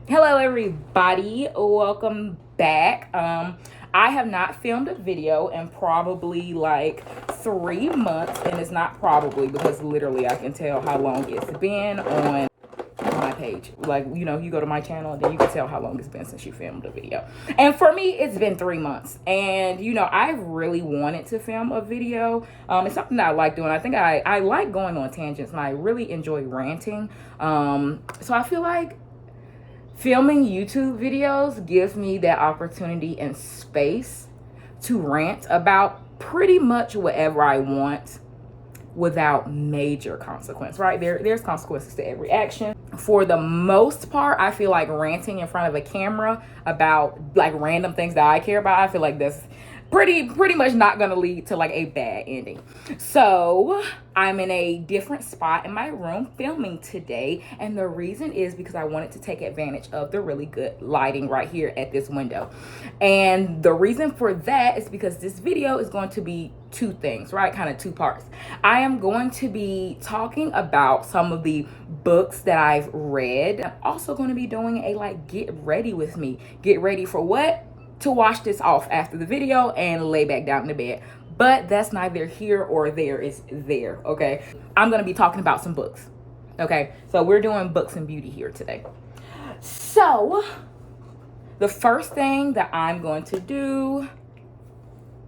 Hello everybody, welcome back. I have not filmed a video in probably like 3 months, and it's not probably because literally I can tell how long it's been on my page. Like, you know, you go to my channel and then you can tell how long it's been since you filmed a video. And for me, it's been 3 months, and you know, I really wanted to film a video. It's something that I like doing. I think I like going on tangents, and I really enjoy ranting. So I feel like filming YouTube videos gives me that opportunity and space to rant about pretty much whatever I want without major consequence, right? There's consequences to every action. For the most part, I feel like ranting in front of a camera about like random things that I care about, I feel like that's pretty much not gonna lead to like a bad ending. So I'm in a different spot in my room filming today, and the reason is because I wanted to take advantage of the really good lighting right here at this window. And the reason for that is because this video is going to be two things, right? Kind of two parts. I am going to be talking about some of the books that I've read. I'm also going to be doing a like get ready with me. Get ready for what? To wash this off after the video and lay back down in the bed. But that's neither here or there, is there, okay? I'm gonna be talking about some books, okay? So we're doing books and beauty here today. So the first thing that I'm going to do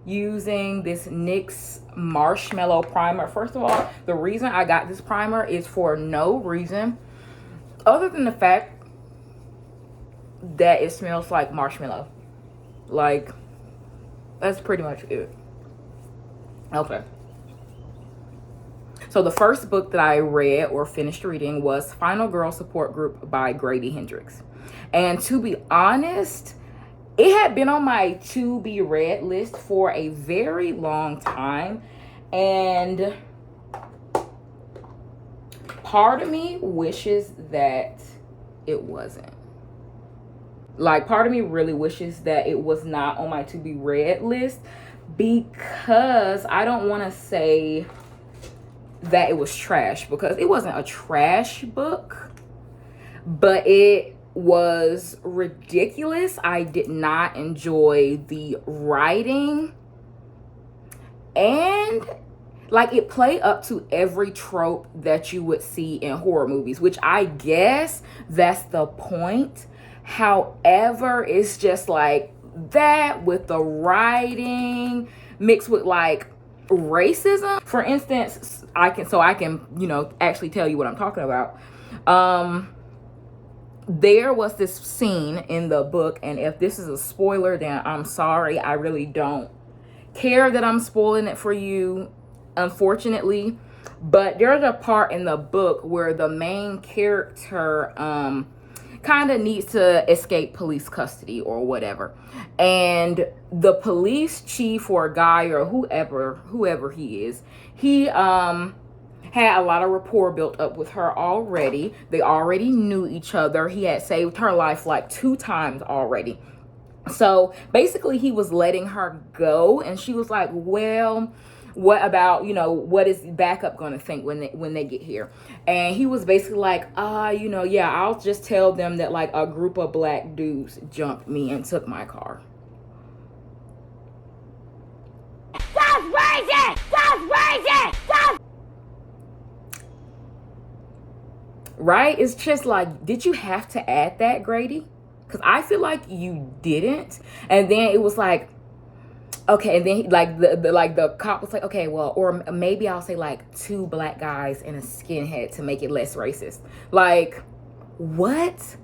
using this NYX Marshmallow Primer. First of all, the reason I got this primer is for no reason other than the fact that it smells like marshmallow. Like, that's pretty much it. Okay. So the first book that I read or finished reading was Final Girl Support Group by Grady Hendrix. And to be honest, it had been on my to be read list for a very long time. And part of me wishes that it wasn't. Like, part of me really wishes that it was not on my to be read list, because I don't want to say that it was trash, because it wasn't a trash book, but it was ridiculous. I did not enjoy the writing, and like, it played up to every trope that you would see in horror movies, which I guess that's the point. However, it's just like that with the writing mixed with like racism. For instance, I can you know, actually tell you what I'm talking about. There was this scene in the book, and if this is a spoiler, then I'm sorry. I really don't care that I'm spoiling it for you, unfortunately. But there's a part in the book where the main character kind of needs to escape police custody or whatever, and the police chief or guy or whoever he is, he had a lot of rapport built up with her already. They already knew each other. He had saved her life like 2 times already. So basically he was letting her go, and she was like, well, what about, you know, what is backup gonna think when they get here? And he was basically like, you know, yeah, I'll just tell them that like a group of black dudes jumped me and took my car. That's racist! That's racist! That's... Right? It's just like, did you have to add that, Grady? Because I feel like you didn't. And then it was like, okay, and then like the cop was like, okay, well, or maybe I'll say like 2 black guys and a skinhead to make it less racist. Like, what?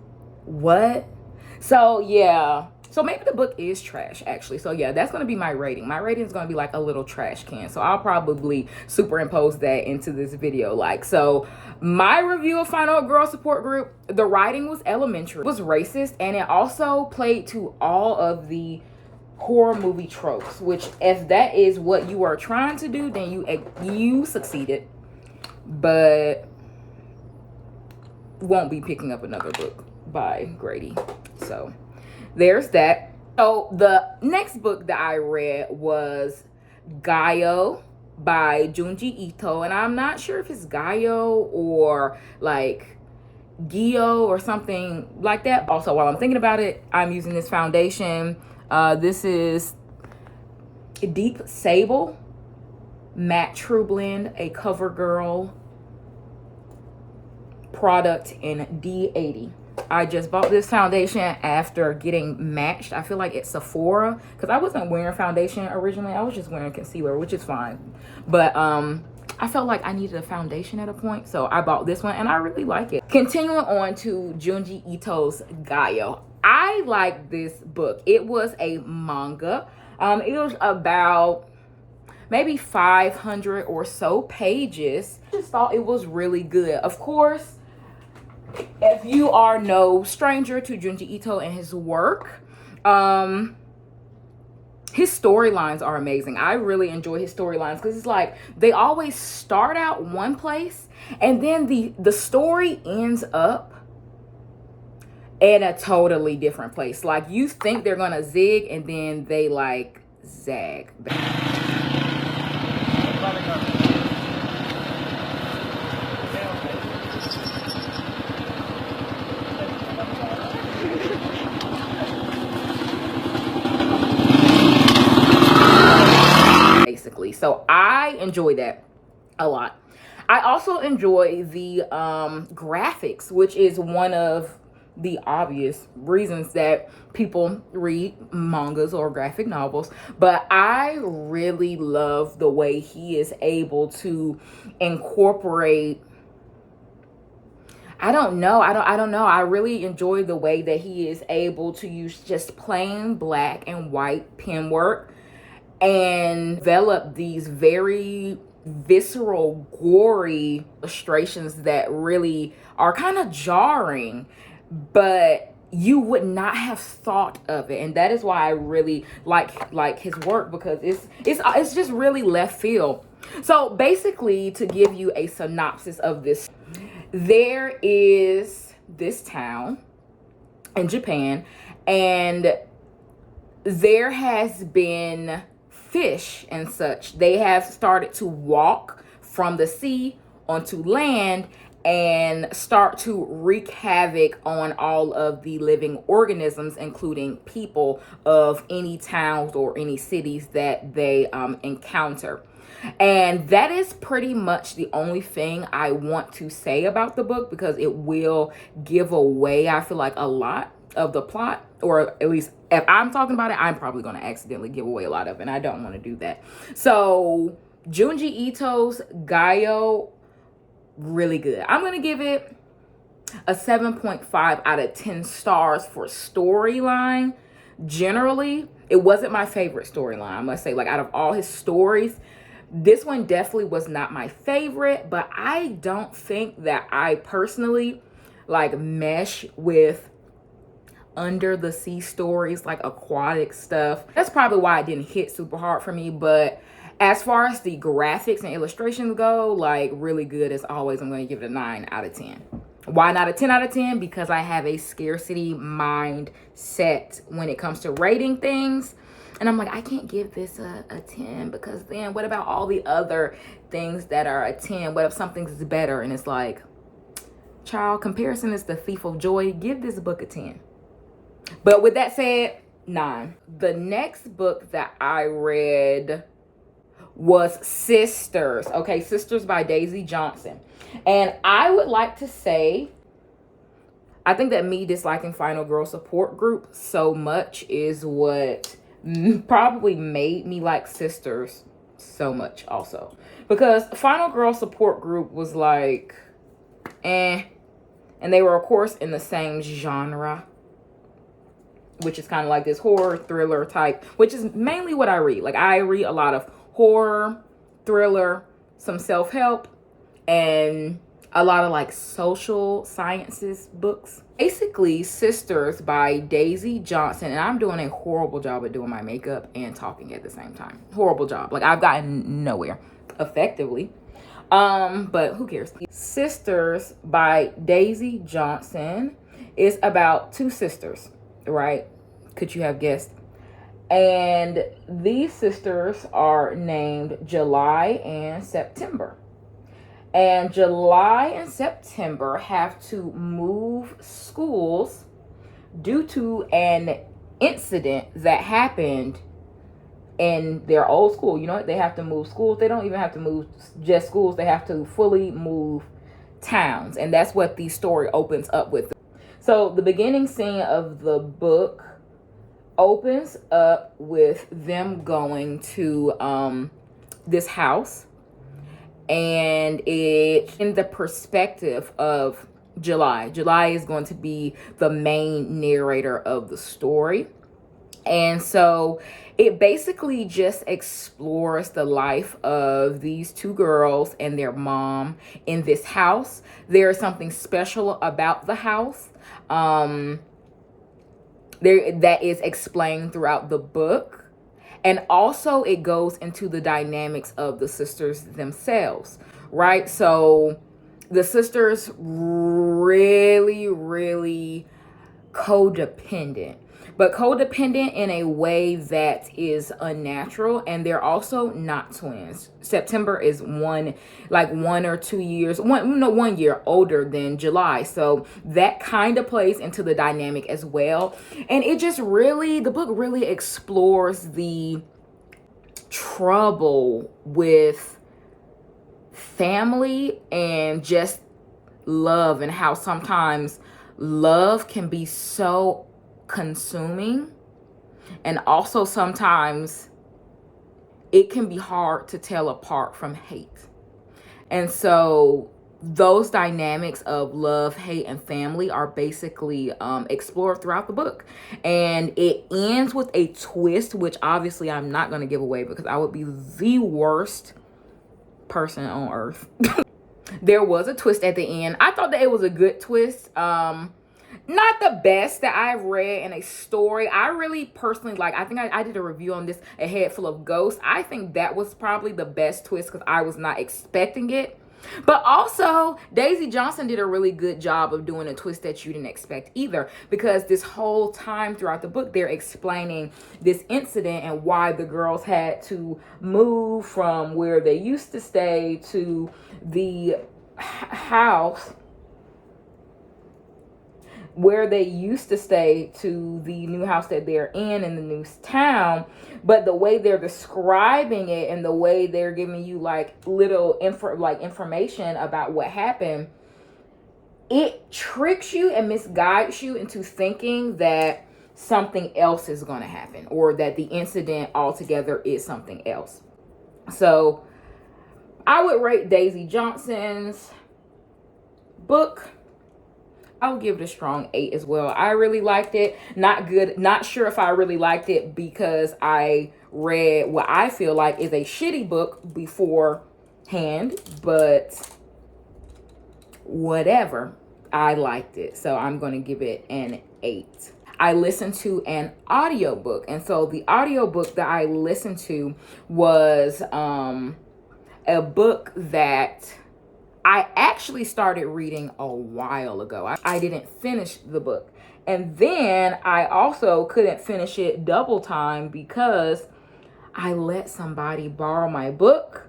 So yeah, so maybe the book is trash, actually. So yeah, that's gonna be my rating. My rating is gonna be like a little trash can. So I'll probably superimpose that into this video. Like, so my review of Final Girl Support Group, the writing was elementary, it was racist, and it also played to all of the horror movie tropes, which if that is what you are trying to do, then you succeeded, but won't be picking up another book by Grady. So there's that. So the next book that I read was Gaio by Junji Ito, and I'm not sure if it's Gaio or like Gio or something like that. Also, while I'm thinking about it, I'm using this foundation. This is Deep Sable Matte True Blend, a CoverGirl product in D80. I just bought this foundation after getting matched, I feel like, at Sephora, because I wasn't wearing foundation originally. I was just wearing concealer, which is fine. But I felt like I needed a foundation at a point, so I bought this one and I really like it. Continuing on to Junji Ito's Gaio. I like this book. It was a manga. It was about maybe 500 or so pages. I just thought it was really good. Of course, if you are no stranger to Junji Ito and his work, his storylines are amazing. I really enjoy his storylines because it's like they always start out one place and then the story ends up in a totally different place. Like, you think they're gonna zig and then they like zag. Basically, so I enjoy that a lot. I also enjoy the graphics, which is one of the obvious reasons that people read mangas or graphic novels, but I really love the way he is able to incorporate, I don't know. I really enjoy the way that he is able to use just plain black and white pen work and develop these very visceral, gory illustrations that really are kind of jarring, but you would not have thought of it. And that is why I really like his work, because it's just really left field. So basically, to give you a synopsis of this, there is this town in Japan, and there has been fish and such. They have started to walk from the sea onto land and start to wreak havoc on all of the living organisms, including people of any towns or any cities that they encounter. And that is pretty much the only thing I want to say about the book, because it will give away, I feel like, a lot of the plot, or at least if I'm talking about it, I'm probably going to accidentally give away a lot of it, and I don't want to do that. So Junji Ito's Gaio, really good. I'm going to give it a 7.5 out of 10 stars for storyline. Generally, it wasn't my favorite storyline, I must say. Like, out of all his stories, this one definitely was not my favorite, but I don't think that I personally like mesh with under the sea stories, like aquatic stuff. That's probably why it didn't hit super hard for me. But as far as the graphics and illustrations go, like, really good as always. I'm going to give it a 9 out of 10. Why not a 10 out of 10? Because I have a scarcity mindset when it comes to rating things. And I'm like, I can't give this a 10, because then what about all the other things that are a 10? What if something's better? And it's like, child, comparison is the thief of joy. Give this book a 10. But with that said, 9. The next book that I read was Sisters. Okay, Sisters by Daisy Johnson. And I would like to say, I think that me disliking Final Girl Support Group so much is what probably made me like Sisters so much also. Because Final Girl Support Group was like, eh. And they were, of course, in the same genre, which is kind of like this horror thriller type, which is mainly what I read. Like, I read a lot of horror, thriller, some self-help, and a lot of like social sciences books. Basically, Sisters by Daisy Johnson, and I'm doing a horrible job at doing my makeup and talking at the same time. Horrible job. Like, I've gotten nowhere effectively. But who cares? Sisters by Daisy Johnson is about 2 sisters, right? Could you have guessed? And these sisters are named July and September. And July and September have to move schools due to an incident that happened in their old school. You know what? They have to move schools. They don't even have to move just schools. They have to fully move towns. And that's what the story opens up with. So the beginning scene of the book opens up with them going to this house. And it's in the perspective of July. July is going to be the main narrator of the story. And so it basically just explores the life of these two girls and their mom in this house. There is something special about the house that is explained throughout the book. And also it goes into the dynamics of the sisters themselves, right? So the sisters really, really codependent, but codependent in a way that is unnatural. And they're also not twins. September is one or 2 years, 1 year older than July. So that kind of plays into the dynamic as well. And it just really, the book really explores the trouble with family and just love, and how sometimes love can be so consuming, and also sometimes it can be hard to tell apart from hate. And so those dynamics of love, hate, and family are basically explored throughout the book. And it ends with a twist, which obviously I'm not going to give away because I would be the worst person on earth. There was a twist at the end. I thought that it was a good twist. Not the best that I've read in a story. I really personally like, I think I did a review on this, A Head Full of Ghosts. I think that was probably the best twist because I was not expecting it. But also, Daisy Johnson did a really good job of doing a twist that you didn't expect either. Because this whole time throughout the book, they're explaining this incident and why the girls had to move from where they used to stay to the house where they used to stay to the new house that they're in the new town. But the way they're describing it and the way they're giving you like little information about what happened, it tricks you and misguides you into thinking that something else is going to happen, or that the incident altogether is something else. So I would rate Daisy Johnson's book, I would give it a strong 8 as well. I really liked it. Not sure if I really liked it because I read what I feel like is a shitty book beforehand, but whatever. I liked it. So I'm going to give it an 8. I listened to an audiobook. And so the audiobook that I listened to was a book that I actually started reading a while ago. I didn't finish the book. And then I also couldn't finish it double time because I let somebody borrow my book.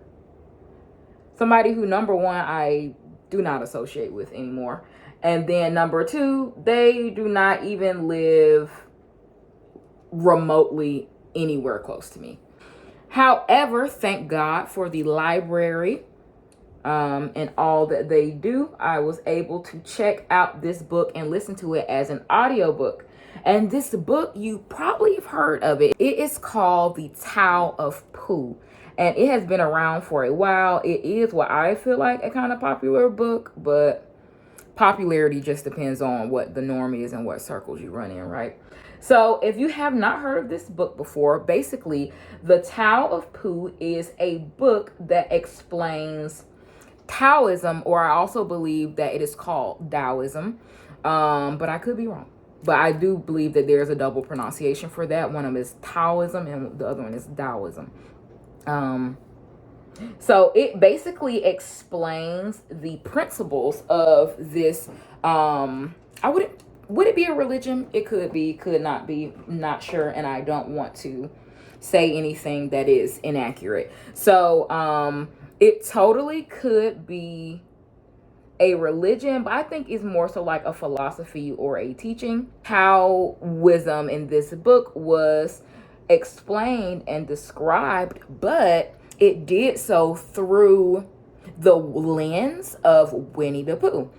Somebody who, number one, I do not associate with anymore. And then number two, they do not even live remotely anywhere close to me. However, thank God for the library and all that they do. I was able to check out this book and listen to it as an audiobook. And this book, you probably have heard of it. It is called The Tao of Pooh. And it has been around for a while. It is what I feel like a kind of popular book, but popularity just depends on what the norm is and what circles you run in, right? So if you have not heard of this book before, basically The Tao of Pooh is a book that explains Taoism, or I also believe that it is called Taoism, but I could be wrong. But I do believe that there's a double pronunciation for that. One of them is Taoism and the other one is Taoism. So it basically explains the principles of this. Would it be a religion? It could be, could not be, not sure. And I don't want to say anything that is inaccurate. So, It totally could be a religion, but I think it's more so like a philosophy or a teaching. Taoism in this book was explained and described, but it did so through the lens of Winnie the Pooh.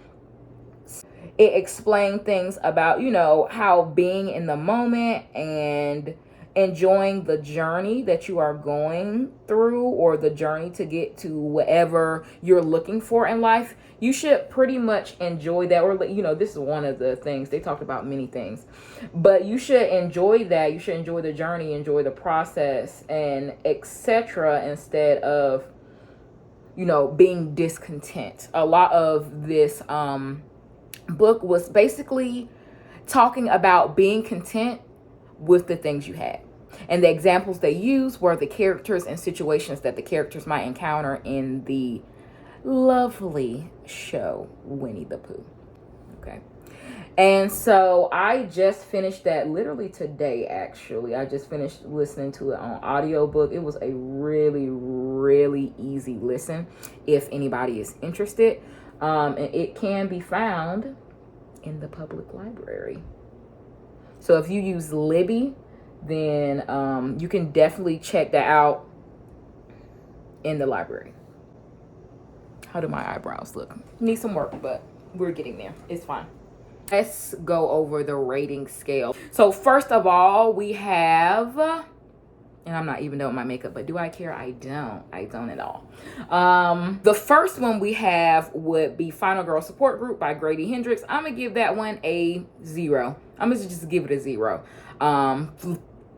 It explained things about, you know, how being in the moment and enjoying the journey that you are going through, or the journey to get to whatever you're looking for in life. You should pretty much enjoy that. Or, you know, this is one of the things they talked about, many things, but you should enjoy that. You should enjoy the journey, enjoy the process, and etc., instead of, you know, being discontent. A lot of this book was basically talking about being content with the things you had. And the examples they used were the characters and situations that the characters might encounter in the lovely show Winnie the Pooh. Okay. And so I just finished that literally today, actually. I just finished listening to it on audiobook. It was a really, really easy listen if anybody is interested. And it can be found in the public library. So if you use Libby, then you can definitely check that out in the library. How do my eyebrows look? Need some work, but we're getting there. It's fine. Let's go over the rating scale. So first of all, we have, and I'm not even done with my makeup, but do I care? I don't at all. The first one we have would be Final Girl Support Group by Grady Hendrix. I'm gonna give that one a 0. I'm gonna just give it a 0.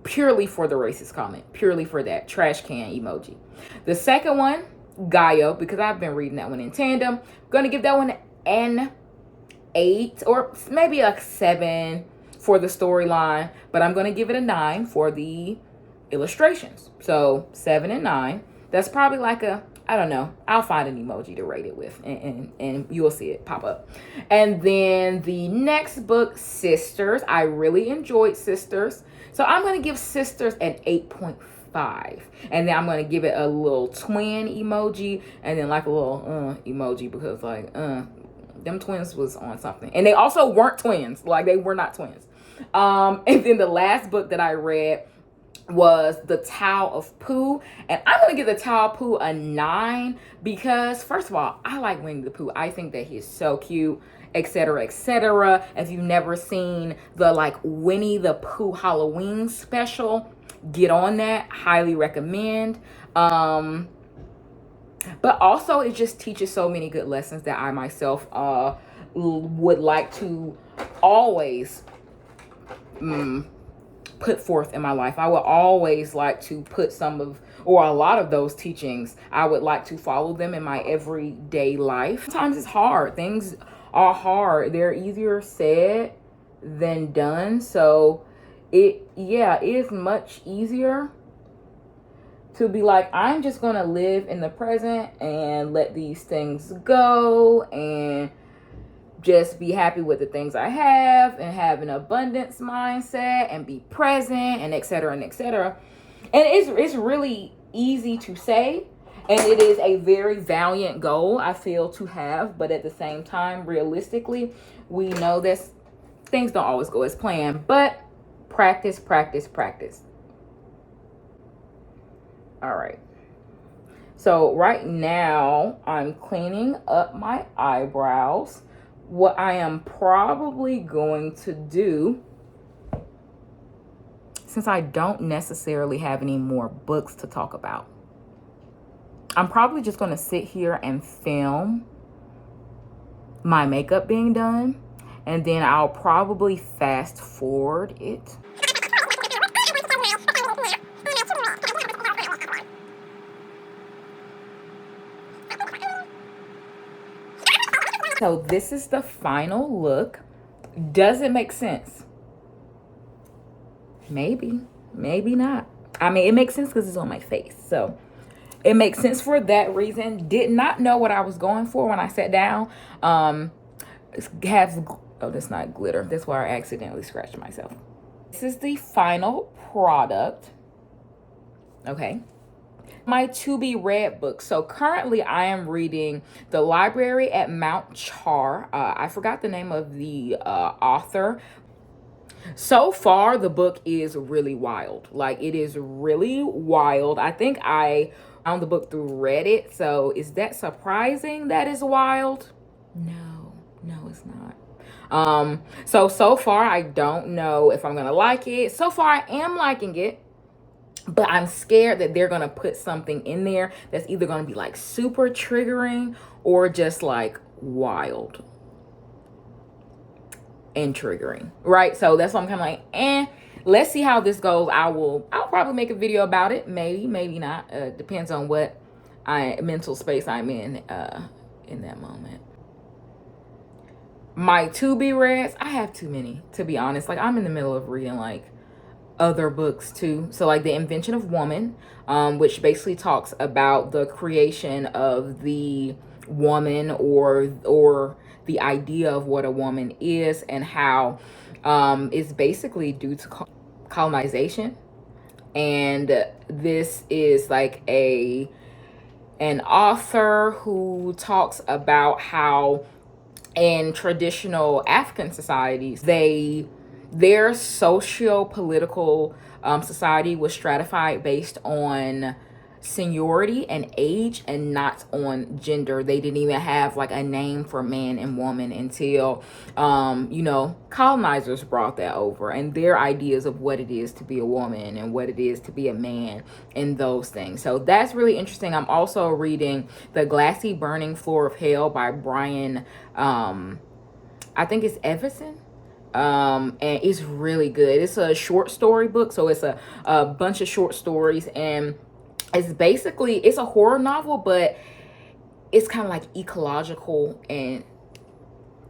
Purely for the racist comment, purely for that trash can emoji. The second one, Gaio, because I've been reading that one in tandem, I'm gonna give that one an 8 or maybe a 7 for the storyline, but I'm gonna give it a 9 for the illustrations. So 7 and 9. That's probably like a, I don't know, I'll find an emoji to rate it with, and you'll see it pop up. And then the next book, Sisters. I really enjoyed Sisters, so I'm going to give Sisters an 8.5. And then I'm going to give it a little twin emoji, and then like a little emoji, because like them twins was on something. And they also weren't twins. Like, they were not twins. And then the last book that I read was the Tao of Pooh, and I'm gonna give the Tao of Pooh a 9 because, first of all, I like Winnie the Pooh. I think that he's so cute, etc., etc. If you've never seen the like Winnie the Pooh Halloween special, get on that. Highly recommend. But also it just teaches so many good lessons that I myself would like to always put forth in my life. I would always like to put some of, or a lot of those teachings, I would like to follow them in my everyday life. Sometimes it's hard. Things are hard. They're easier said than done. So it is much easier to be like, I'm just going to live in the present and let these things go and just be happy with the things I have and have an abundance mindset and be present and etc. and etc. And it's really easy to say, and it is a very valiant goal, I feel, to have. But at the same time, realistically, we know that things don't always go as planned. But practice, practice, practice. All right. So right now, I'm cleaning up my eyebrows. What I am probably going to do, since I don't necessarily have any more books to talk about, I'm probably just going to sit here and film my makeup being done, and then I'll probably fast forward it. So this is the final look. Does it make sense? Maybe, maybe not. I mean, it makes sense because it's on my face. So it makes sense for that reason. Did not know what I was going for when I sat down. It has, oh, that's not glitter. That's why I accidentally scratched myself. This is the final product. Okay. My to be read book. So currently I am reading The Library at Mount Char. I forgot the name of the author. So far the book is really wild. Like, it is really wild. I think I found the book through Reddit. So is that surprising that it's wild? No, it's not. So far I don't know if I'm gonna like it. So far I am liking it, but I'm scared that they're gonna put something in there that's either gonna be like super triggering or just like wild and triggering, right? So that's why I'm kind of like, let's see how this goes. I'll probably make a video about it, maybe not. Depends on what mental space I'm in that moment. My to be reads, I have too many, to be honest. Like, I'm in the middle of reading like other books too. So like The Invention of Woman, which basically talks about the creation of the woman, or the idea of what a woman is, and how it's basically due to colonization. And this is like an author who talks about how in traditional African societies, their socio-political society was stratified based on seniority and age, and not on gender. They didn't even have like a name for man and woman until colonizers brought that over, and their ideas of what it is to be a woman and what it is to be a man and those things. So that's really interesting. I'm also reading The Glassy Burning Floor of Hell by Brian, I think it's Evenson. And it's really good. It's a short story book, so it's a bunch of short stories, and it's a horror novel, but it's kind of like ecological and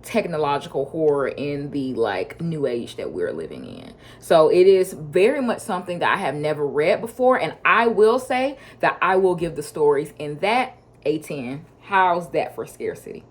technological horror in the like new age that we're living in. So it is very much something that I have never read before, and I will say that I will give the stories in that a 10. How's that for scarcity?